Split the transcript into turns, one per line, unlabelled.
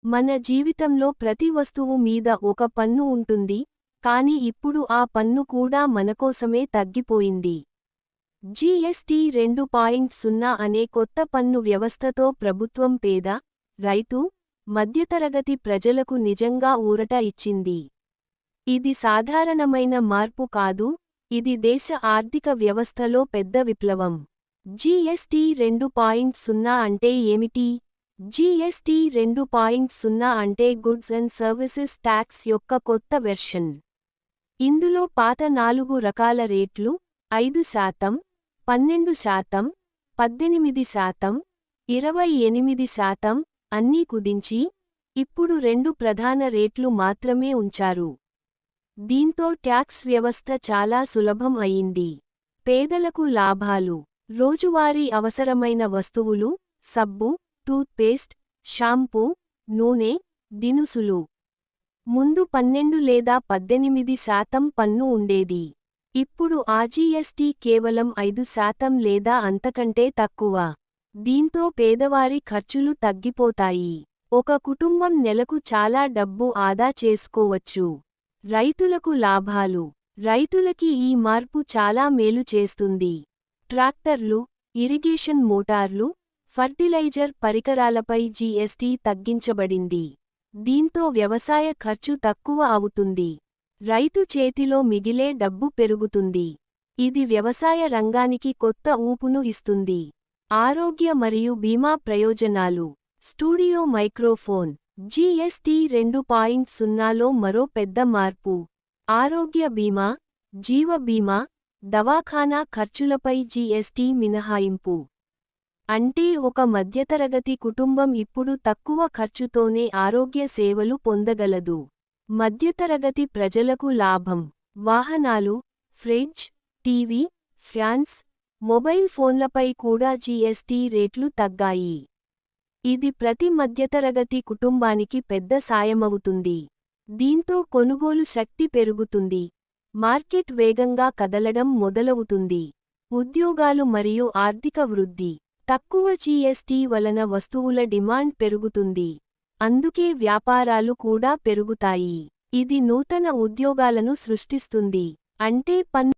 మన జీవితంలో ప్రతి వస్తువు మీద ఒక పన్ను ఉంటుంది, కానీ ఇప్పుడు ఆ పన్ను కూడా మనకోసమే తగ్గిపోయింది. జీఎస్టీ 2.0 అనే కొత్త పన్ను వ్యవస్థతో ప్రభుత్వం పేద, రైతు, మధ్యతరగతి ప్రజలకు నిజంగా ఊరట ఇచ్చింది. ఇది సాధారణమైన మార్పు కాదు, ఇది దేశ ఆర్థిక వ్యవస్థలో పెద్ద విప్లవం. జీఎస్టీ 2.0 అంటే ఏమిటి? జీఎస్టీ 2.0 అంటే గుడ్స్ అండ్ సర్వీసెస్ ట్యాక్స్ యొక్క కొత్త వెర్షన్. ఇందులో పాత 4 రకాల రేట్లు 5%, 12%, 18%, 28% అన్నీ కుదించి, ఇప్పుడు 2 ప్రధాన రేట్లు మాత్రమే ఉంచారు. దీంతో ట్యాక్స్ వ్యవస్థ చాలా సులభం అయింది. పేదలకు లాభాలు. రోజువారీ అవసరమైన వస్తువులు, సబ్బు, టూత్పేస్ట్, షాంపూ, నూనె, దినుసులు. ముందు 12 లేదా 18% పన్ను ఉండేది. ఇప్పుడు ఆ జీఎస్టీ కేవలం 5% లేదా అంతకంటే తక్కువ. దీంతో పేదవారి ఖర్చులు తగ్గిపోతాయి. ఒక కుటుంబం నెలకు చాలా డబ్బు ఆదా చేసుకోవచ్చు. రైతులకు లాభాలు. రైతులకి ఈ మార్పు చాలా మేలు చేస్తుంది. ట్రాక్టర్లు, ఇరిగేషన్ మోటార్లు, ఫర్టిలైజర్ పరికరాలపై జీఎస్టీ తగ్గించబడింది. దీంతో వ్యవసాయ ఖర్చు తక్కువ అవుతుంది. రైతు చేతిలో మిగిలే డబ్బు పెరుగుతుంది. ఇది వ్యవసాయ రంగానికి కొత్త ఊపును ఇస్తుంది. ఆరోగ్య మరియు బీమా ప్రయోజనాలు. Studio microphone. జీఎస్టీ 2.0లో మరో పెద్ద మార్పు. ఆరోగ్య బీమా, జీవ బీమా, దవాఖానా ఖర్చులపై జీఎస్టీ మినహాయింపు. అంటే ఒక మధ్యతరగతి కుటుంబం ఇప్పుడు తక్కువ ఖర్చుతోనే ఆరోగ్య సేవలు పొందగలదు. మధ్యతరగతి ప్రజలకు లాభం. వాహనాలు, ఫ్రిడ్జ్, టీవీ, ఫ్యాన్స్, మొబైల్ ఫోన్లపై కూడా జీఎస్టీ రేట్లు తగ్గాయి. ఇది ప్రతి మధ్యతరగతి కుటుంబానికి పెద్ద సాయమవుతుంది. దీంతో కొనుగోలు శక్తి పెరుగుతుంది. మార్కెట్ వేగంగా కదలడం మొదలవుతుంది. ఉద్యోగాలు మరియు ఆర్థిక వృద్ధి. తక్కువ జీఎస్టీ వలన వస్తువుల డిమాండ్ పెరుగుతుంది. అందుకే వ్యాపారాలు కూడా పెరుగుతాయి. ఇది నూతన ఉద్యోగాలను సృష్టిస్తుంది. అంటే పన్ను